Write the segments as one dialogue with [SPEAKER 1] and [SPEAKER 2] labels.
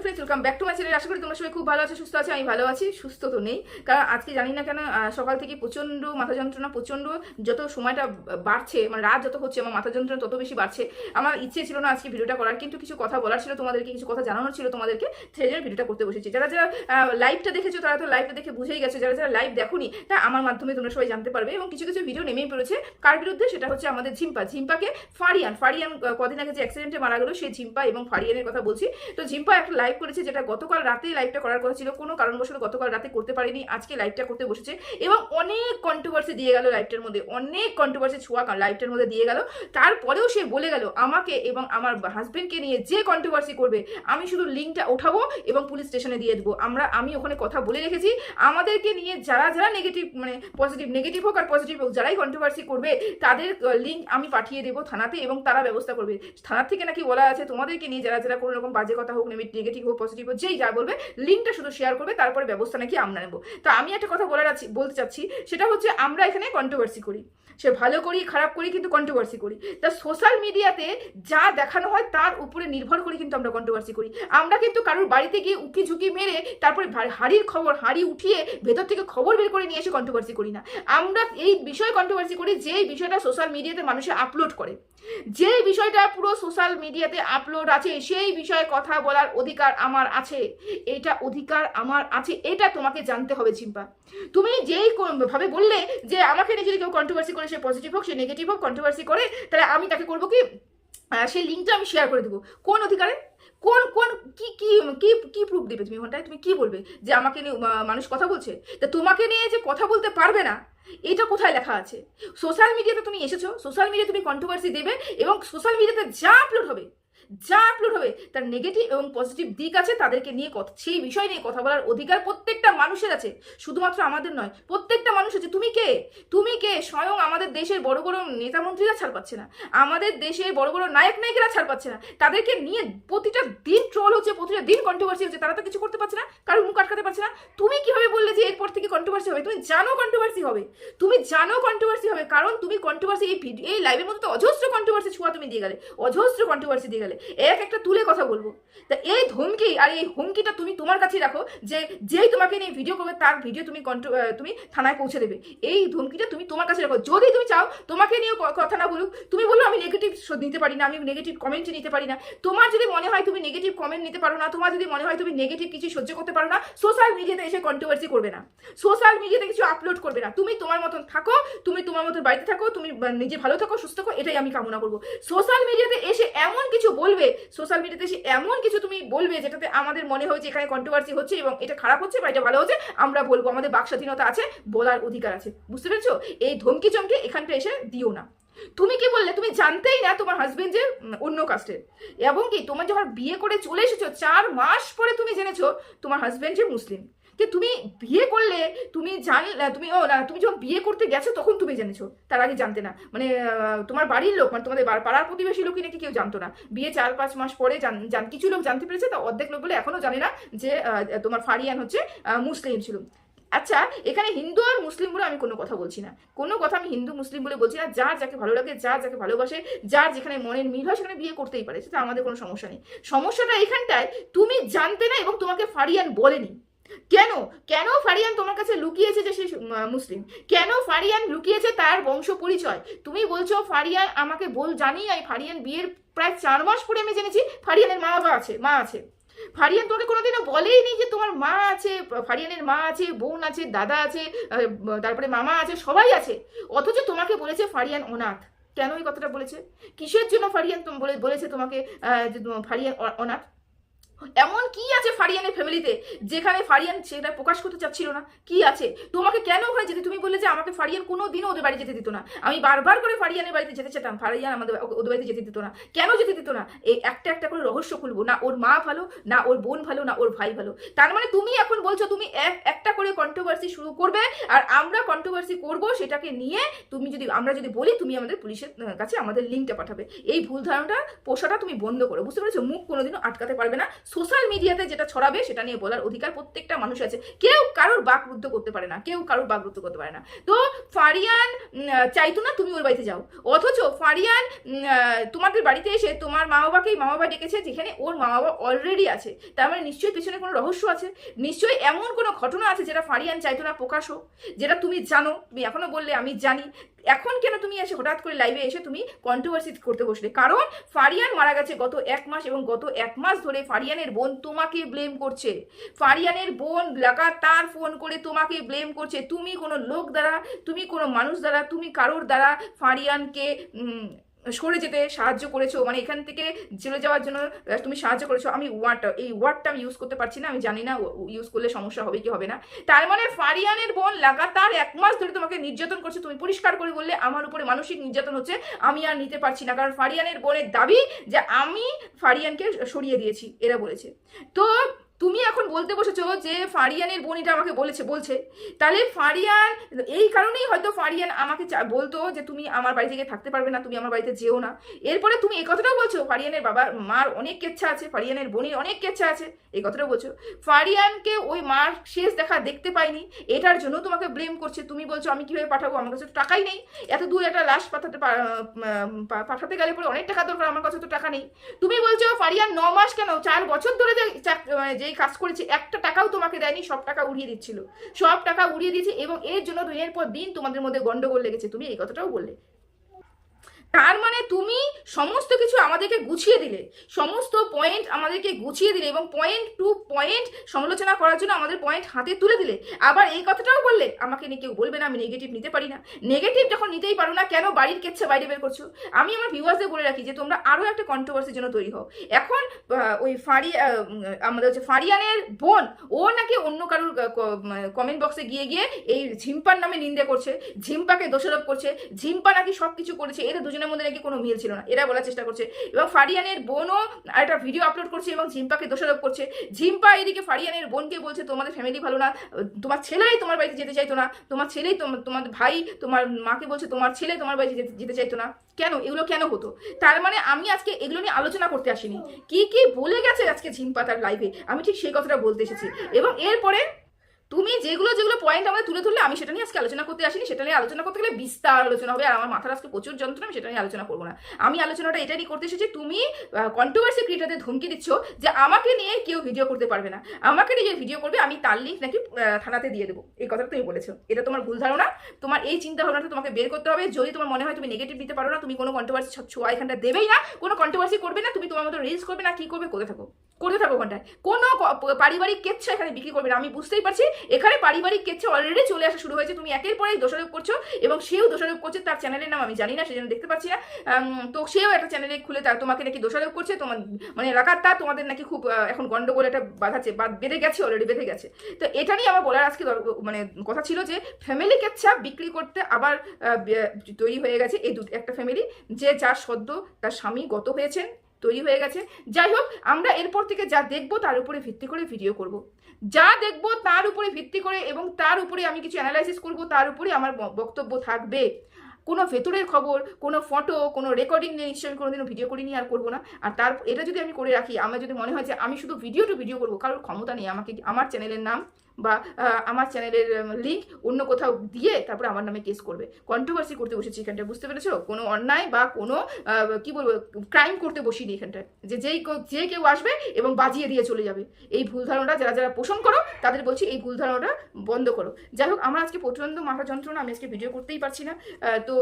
[SPEAKER 1] Friends, welcome back to my channel. আশা করি তোমরা সবাই খুব ভালো আছো, সুস্থ আছো। আমি ভালো আছি, সুস্থ তো নেই, কারণ আজকে জানি না কেন সকাল থেকে প্রচন্ড মাথা যন্ত্রণা, প্রচন্ড যত সময়টা বাড়ছে, মানে রাত যত হচ্ছে আমার মাথা যন্ত্রণা তত বেশি বাড়ছে। আমার ইচ্ছে ছিল না আজকে ভিডিওটা করার, কিন্তু কিছু কথা বলার ছিল তোমাদেরকে, কিছু কথা জানানোর ছিল তোমাদেরকে, সেই জন্য ভিডিওটা করতে বসেছি। যারা যারা লাইভটা দেখেছো তারা তো লাইভটা দেখে বুঝেই গেছো, যারা যারা লাইভ দেখোনি তা আমার মাধ্যমে তোমরা সবাই জানতে পারবে। এবং কিছু কিছু ভিডিও নেমেই পড়েছে কার বিরুদ্ধে, সেটা হচ্ছে আমাদের ঝিম্পাকে ফারিয়ান কদিন আগে যে অ্যাক্সিডেন্টে মারা গেল, সেই ঝিম্পা এবং ফারিয়ানের কথা বলছি। তো ঝিম্পা একটা লাইভ করেছে, যেটা গতকাল রাতে লাইভটা করার কথা ছিল, কোনো কারণবশত গতকাল রাতে করতে পারিনি, আজকে লাইভটা করতে বসেছে এবং অনেক কন্ট্রোভার্সি দিয়ে গেল লাইভটার মধ্যে, অনেক কন্ট্রোভার্সি ছোঁয়া লাইভটার মধ্যে দিয়ে গেল। তারপরেও সে বলে গেল আমাকে এবং আমার হাজবেন্ডকে নিয়ে যে কন্ট্রোভার্সি করবে আমি শুধু লিঙ্কটা ওঠাবো এবং পুলিশ স্টেশনে দিয়ে দেবো। আমি ওখানে কথা বলে রেখেছি, আমাদেরকে নিয়ে যারা যারা নেগেটিভ, মানে নেগেটিভ হোক আর পজিটিভ হোক, যারাই কন্ট্রোভার্সি করবে তাদের লিঙ্ক আমি পাঠিয়ে দেবো থানাতে এবং তারা ব্যবস্থা করবে। থানার থেকে নাকি বলা আছে তোমাদেরকে নিয়ে যারা যারা কোনো রকম বাজে কথা হোক, নেগেটিভ হোক পজিটিভ হোক, যেই যা বলবে লিঙ্কটা শুধু শেয়ার করবে, তারপরে ব্যবস্থা নাকি আমরা নেবো। তো আমি একটা কথা বলতে চাচ্ছি, সেটা হচ্ছে আমরা এখানে কন্ট্রোভার্সি করি, সে ভালো করি খারাপ করি, কিন্তু কন্ট্রোভার্সি করি। তা সোশ্যাল মিডিয়াতে যা দেখানো হয় তার উপরে নির্ভর করে কিন্তু আমরা কন্ট্রোভার্সি করি। আমরা কিন্তু কারোর বাড়িতে গিয়ে উকি ঝুঁকি মেরে তারপরে হাড়ি উঠিয়ে ভেতর থেকে খবর বের করে নিয়ে এসে কন্ট্রোভার্সি করি না। আমরা এই বিষয়ে কন্ট্রোভার্সি করি যেই বিষয়টা সোশ্যাল মিডিয়াতে মানুষে আপলোড করে, যে বিষয়টা পুরো সোশ্যাল মিডিয়াতে আপলোড আছে, সেই বিষয়ে কথা বলার অধিকার আমার আছে। এটা অধিকার আমার আছে, এটা তোমাকে জানতে হবে ঝিম্পা। তুমি যেই ভাবে বললে যে আমাকে নিয়ে যদি কেউ কন্ট্রোভার্সি করে, সে পজিটিভ হোক সে নেগেটিভ হোক, কন্ট্রোভার্সি করে, তাহলে আমি তাকে করবো কি, সেই লিঙ্কটা আমি শেয়ার করে দেবো। কোন অধিকারে, কোন কোন কি কি কি কি প্রুফ দেবে তুমি ওখানটায়? তুমি কি বলবে যে আমাকে নিয়ে মানুষ কথা বলছে? তা তোমাকে নিয়ে যে কথা বলতে পারবে না, এটা কোথায় লেখা আছে? সোশ্যাল মিডিয়াতে তুমি এসেছো, সোশ্যাল মিডিয়াতে তুমি কন্ট্রোভার্সি দেবে এবং সোশ্যাল মিডিয়াতে যা আপলোড হবে তার নেগেটিভ এবং পজিটিভ দিক আছে, তাদেরকে নিয়ে সেই বিষয় নিয়ে কথা বলার অধিকার প্রত্যেকটা মানুষের আছে, শুধুমাত্র আমাদের নয়, প্রত্যেকটা মানুষ আছে। তুমি কে? স্বয়ং আমাদের দেশের বড় বড় নেতা মন্ত্রীরা ছাড় পাচ্ছে না, আমাদের দেশের বড় বড় নায়িকারা ছাড় পাচ্ছে না, তাদেরকে নিয়ে প্রতিটা দিন ট্রোল হচ্ছে, প্রতিটা দিন কন্ট্রোভার্সি হচ্ছে, তারা তো কিছু করতে পারছে না, কারোর মুখ আটকাতে পারছে না। তুমি কিভাবে বললে যে এরপর থেকে কন্ট্রোভার্সি হবে? তুমি জানো কন্ট্রোভার্সি হবে, কারণ তুমি কন্ট্রোভার্সি এই লাইভের মধ্যে তো অজস্র কন্ট্রোভার্সি ছোঁয়া তুমি দিয়ে গেলে, অজস্র কন্ট্রোভার্সি দিয়ে গেলে। একটা তুলে কথা বলবো, তা এই ধমকি আর এই হুমকিটা তুমি তোমার কাছেই রাখো, যে যেই তোমাকে নিয়ে ভিডিও করবে তার ভিডিও তুমি থানায় পৌঁছে দেবে। এই ধমকিটা তুমি তোমার কাছে রাখো। যদি তুমি চাও তোমাকে নিয়ে কথা না বলুক, তুমি বললো আমি নেগেটিভ নিতে পারি না, আমি নেগেটিভ কমেন্ট নিতে পারি না। তোমার যদি মনে হয় তুমি নেগেটিভ কমেন্ট নিতে পারো না, তোমার যদি মনে হয় তুমি নেগেটিভ কিছু সহ্য করতে পারো না, সোশ্যাল মিডিয়াতে এসে কন্ট্রোভার্সি করবে না, সোশ্যাল মিডিয়াতে কিছু আপলোড করবে না। তুমি তোমার মতন থাকো, তুমি তোমার মতন বাড়িতে থাকো, তুমি নিজে ভালো থাকো, সুস্থ থাকো, এটাই আমি কামনা করবো। সোশ্যাল মিডিয়াতে এসে এমন কিছু বলবে, সোশ্যাল মিডিয়াতে এসে এমন কিছু তুমি বলবে যেটাতে আমাদের মনে হয় যে এখানে কন্ট্রোভার্সি হচ্ছে এবং এটা খারাপ হচ্ছে বা এটা ভালো হচ্ছে, আমরা বলবো, আমাদের বাক স্বাধীনতা আছে, বলার অধিকার আছে। বুঝতে পেরেছো? এই ধমকি চমকে এখানটা এসে দিও না। তুমি কি বললে? তুমি জানতেই না তোমার হাজবেন্ড যে অন্য কাস্টের, এবং কি তোমার যখন বিয়ে করে চলে এসেছো 4 মাস পরে তুমি জেনেছো তোমার হাজবেন্ড যে মুসলিম। যে তুমি বিয়ে করলে তুমি তুমি যখন বিয়ে করতে গেছো তখন তুমি জেনেছো, তার আগে জানতে না। মানে তোমার বাড়ির লোক, মানে তোমাদের পাড়ার প্রতিবেশী লোকই নাকি কেউ জানতো না, বিয়ে 4-5 মাস পরে কিছু লোক জানতে পেরেছে, তা অর্ধেক লোকগুলো এখনো জানে না যে তোমার ফারিয়ান হচ্ছে মুসলিম ছিল। আচ্ছা, এখানে হিন্দু আর মুসলিম বলে আমি কোনো কথা বলছি না, কোনো কথা আমি হিন্দু মুসলিম বলে বলছি না। যার যাকে ভালো লাগে, যার যাকে ভালোবাসে, যার যেখানে মনের মিল হয় সেখানে বিয়ে করতেই পারে, সেটা আমাদের কোনো সমস্যা নেই। সমস্যাটা এখানটায় তুমি জানতে না এবং তোমাকে ফারিয়ান বলেনি। কেন ফারিয়ান তোমার কাছে লুকিয়েছে যে সে মুসলিম? কেন ফারিয়ান লুকিয়েছে তার বংশ পরিচয়? তুমি বলছো ফারিয়ান আমাকে জানি, আমি ফারিয়ান বিয়ের প্রায় 4 মাস পরে আমি জেনেছি ফারিয়ানের মা আছে। ফারিয়ান তোমাকে কোনোদিনও বলেইনি যে তোমার মা আছে, ফারিয়ানের মা আছে, বোন আছে, দাদা আছে, তারপরে মামা আছে, সবাই আছে। অথচ তোমাকে বলেছে ফারিয়ান অনাথ। কেন এই কথাটা বলেছে? কিসের জন্য ফারিয়ান বলেছে তোমাকে যে ফারিয়ান অনাথ? এমন কি আছে ফারিয়ানের ফ্যামিলিতে যেখানে ফারিয়ান সেটা প্রকাশ করতে চাচ্ছিল না? কি আছে? তোমাকে কেন ওখানে যেতে? তুমি বললে যে আমাকে ফারিয়ান কোনোদিনও ওদের বাড়ি যেতে দিত না। আমি বারবার করে ফারিয়ানের বাড়িতে যেতে চেতাম, ফারিয়ান ওদের বাড়িতে যেতে দিত না। কেন যেতে দিত না? এই একটা করে রহস্য খুলবো না। ওর মা ভালো না, ওর বোন ভালো না, ওর ভাই ভালো। তার মানে তুমি এখন বলছো তুমি একটা করে কন্ট্রোভার্সি শুরু করবে আর আমরা কন্ট্রোভার্সি করব, সেটাকে নিয়ে আমরা যদি বলি তুমি আমাদের পুলিশের কাছে আমাদের লিঙ্কটা পাঠাবে। এই ভুল ধারণাটা পোষাটা তুমি বন্ধ করো। বুঝতে পেরেছো? মুখ কোনোদিনও আটকাতে পারবে না। সোশ্যাল মিডিয়াতে যেটা ছড়াবে সেটা নিয়ে বলার অধিকার প্রত্যেকটা মানুষ আছে, কেউ কারোর বাকরুদ্ধ করতে পারে না, কেউ কারোর বাকরুদ্ধ করতে পারে না। তো ফারিয়ান চাইতো না তুমি ওর বাড়িতে যাও, অথচ ফারিয়ান তোমাদের বাড়িতে এসে তোমার মা বাবা ডেকেছে, যেখানে ওর মা বাবা অলরেডি আছে। তার মানে নিশ্চয়ই পেছনে কোনো রহস্য আছে, নিশ্চয়ই এমন কোনো ঘটনা আছে যেটা ফারিয়ান চাইতো না প্রকাশ হোক, যেটা তুমি জানো। তুমি এখনো বললে আমি জানি, এখন কেন তুমি এসে হঠাৎ করে লাইভে এসে তুমি কন্ট্রোভার্সি করতে বসলে? কারণ ফারিয়ান মারা গেছে গত 1 মাস, এবং গত 1 মাস ধরে ফারিয়ানের বোন তোমাকে ব্লেম করছে। ফারিয়ানের বোন লাগাতার ফোন করে তোমাকে ব্লেম করছে। তুমি কোনো লোক দ্বারা, তুমি কোনো মানুষ দ্বারা, তুমি কারোর দ্বারা ফারিয়ানকে সরে যেতে সাহায্য করেছো, মানে এখান থেকে চলে যাওয়ার জন্য তুমি সাহায্য করেছো। আমি এই ওয়ার্ডটা আমি ইউজ করতে পারছি না, আমি জানি না ইউজ করলে সমস্যা হবে কি হবে না। তার মানে ফারিয়ানের বোন লাগাতার 1 মাস ধরে তোমাকে নির্যাতন করছে। তুমি পরিষ্কার করে বললে আমার উপরে মানসিক নির্যাতন হচ্ছে, আমি আর নিতে পারছি না। কারণ ফারিয়ানের বোনের দাবি যে আমি ফারিয়ানকে সরিয়ে দিয়েছি, এরা বলেছে। তো তুমি এখন বলতে বসেছো যে ফারিয়ানের বোন এটা আমাকে বলছে, তাহলে ফারিয়ান এই কারণেই হয়তো ফারিয়ান আমাকে বলতো যে তুমি আমার বাড়ি থেকে থাকতে পারবে না, তুমি আমার বাড়িতে যেও না। এরপরে তুমি এই কথাটাও বলছো ফারিয়ানের বাবার মার অনেক কেচ্ছা আছে, ফারিয়ানের বোনের অনেক কেচ্ছা আছে, এই কথাটাও বলছো। ফারিয়ানকে ওই মার শেষ দেখতে পাইনি, এটার জন্য তোমাকে ব্লেম করছে। তুমি বলছো আমি কিভাবে পাঠাবো, আমার কাছে তো টাকাই নেই, এত দূর একটা লাশ পাঠাতে গেলে পরে অনেক টাকা দরকার, আমার কাছে তো টাকা নেই। তুমি বলছো ফারিয়ান 9 মাস কেন 4 বছর ধরে যেই কাজ করেছে একটা টাকাও তোমাকে দেয়নি, সব টাকা উড়িয়ে দিচ্ছিল, সব টাকা উড়িয়ে দিয়েছে, এবং এর জন্য দিনের পর দিন তোমাদের মধ্যে গন্ডগোল লেগেছে। তুমি এই কথাটাও বললে। তার মানে তুমি সমস্ত কিছু আমাদেরকে গুছিয়ে দিলে, সমস্ত পয়েন্ট আমাদেরকে গুছিয়ে দিলে, এবং পয়েন্ট টু পয়েন্ট সমালোচনা করার জন্য আমাদের পয়েন্ট হাতে তুলে দিলে। আবার এই কথাটাও বললে আমাকে নিয়ে কেউ বলবে না আমি নেগেটিভ নিতে পারি না। নেগেটিভ যখন নিতেই পারো না, কেন বাড়ির কেচ্ছে বাইরে বের করছো? আমি আমার ভিউয়ার্সদের বলে রাখি যে তোমরা আরও একটা কন্ট্রোভার্সির জন্য তৈরি হও। এখন ওই আমাদের হচ্ছে ফারিয়ানের বোন, ও নাকি অন্য কারোর কমেন্ট বক্সে গিয়ে এই ঝিম্পার নামে নিন্দে করছে, ঝিম্পাকে দোষারোপ করছে, ঝিম্পা নাকি সব কিছু করেছে, এদের দুজনের মধ্যে নাকি কোনো মিল ছিল না, এরা বলার চেষ্টা করছে। এবং ফারিয়ানের বোনও একটা ভিডিও আপলোড করছে এবং ঝিম্পাকে দোষারোপ করছে। ঝিম্পা এদিকে ফারিয়ানের বোনকে বলছে তোমাদের ফ্যামিলি ভালো না, তোমার ছেলেই তোমার বাড়িতে যেতে চাইতো না, তোমার ছেলেই তোমাদের ভাই তোমার মাকে বলছে তোমার ছেলে তোমার বাড়িতে যেতে চাইতো না। কেন এগুলো কেন হতো? তার মানে আমি আজকে এগুলো নিয়ে আলোচনা করতে আসিনি, কি কি বলে গেছে আজকে ঝিম্পা তার লাইভে, আমি ঠিক সেই কথাটা বলতে এসেছি। এবং এরপরে তুমি যেগুলো পয়েন্ট আমাদের তুলে ধরলে, আমি সেটা নিয়ে আজকে আলোচনা করতে আসিনি। সেটা নিয়ে আলোচনা করতে গেলে বিস্তার আলোচনা হবে, আর আমার মাথার আজকে প্রচুর যন্ত্রণা, আমি সেটা নিয়ে আলোচনা করবো না। আমি আলোচনাটা এটা নিয়ে করতে এসেছি, তুমি কন্ট্রোভার্সি ক্রিয়েটারদের ধমকি দিচ্ছ যে আমাকে নিয়ে কেউ ভিডিও করতে পারবে না, আমাকে নিয়ে ভিডিও করবে আমি তার লিঙ্ক নাকি থানাতে দিয়ে দেবো, এই কথাটা তুমি বলেছো। এটা তোমার ভুল ধারণা, তোমার এই চিন্তা ভাবনাটা তোমাকে বের করতে হবে। যদি তোমার মনে হয় তুমি নেগেটিভ দিতে পারো না, তুমি কোনো কন্ট্রোভার্সি ছোঁয়া এখানটা দেবেই না, কোনো কন্ট্রোভার্সি করবে না, তুমি তোমার মতো রিলস করবে না, কি করবে করতে থাকো ওখানটায়। কোনো পারিবারিক কেচ্ছা এখানে বিক্রি করবে না। আমি বুঝতেই পারছি এখানে পারিবারিক কেচ্ছা অলরেডি চলে আসা শুরু হয়েছে, তুমি একের পরেই দোষারোপ করছো, এবং সেও দোষারোপ করছে। তার চ্যানেলের নাম আমি জানি না, সেজন্য দেখতে পাচ্ছি না। তো সেও একটা চ্যানেলে খুলে তোমাকে নাকি দোষারোপ করছে, তোমার মানে লাগাতার তোমাদের নাকি খুব এখন গন্ডগোল একটা বেঁধে গেছে, অলরেডি বেঁধে গেছে। তো এটা নিয়ে আমার বলার আজকে মানে কথা ছিল যে ফ্যামিলি কেচ্ছা বিক্রি করতে আবার তৈরি হয়ে গেছে এই একটা ফ্যামিলি, যে যার সদ্য তার স্বামী গত হয়েছেন, তৈরি হয়ে গেছে। যাই হোক, আমরা এরপর থেকে যা দেখবো তার উপরে ভিত্তি করে ভিডিও করব, যা দেখবো তার উপরে ভিত্তি করে, এবং তার উপরে আমি কিছু অ্যানালাইসিস করব, তার উপরে আমার বক্তব্য থাকবে। কোনো ভেতরের খবর, কোনো ফটো, কোনো রেকর্ডিং নিয়ে নিশ্চয়ই আমি কোনোদিনও ভিডিও করিনি, আর করবো না। আর এটা যদি আমি করে রাখি, আমার যদি মনে হয় যে আমি শুধু ভিডিও করবো, কারোর ক্ষমতা নেই আমাকে আমার চ্যানেলের নাম বা আমার চ্যানেলের লিঙ্ক অন্য কোথাও দিয়ে তারপরে আমার নামে কেস করবে। কন্ট্রোভার্সি করতে বসেছি এখানটা, বুঝতে পেরেছো? কোনো অন্যায় বা কোনো কি বলবো ক্রাইম করতে বসিনি এখানটায়, যে কেউ আসবে এবং বাজিয়ে দিয়ে চলে যাবে। এই ভুল ধারণাটা যারা পোষণ করো তাদের বলছি এই ভুল ধারণাটা বন্ধ করো। যাই হোক, আমার আজকে প্রচণ্ড মাথা যন্ত্রণা, আমি আজকে ভিডিও করতেই পারছি না। তো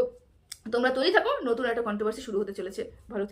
[SPEAKER 1] তোমরা তৈরি থাকো, নতুন একটা কন্ট্রোভার্সি শুরু হতে চলেছে। ভালো।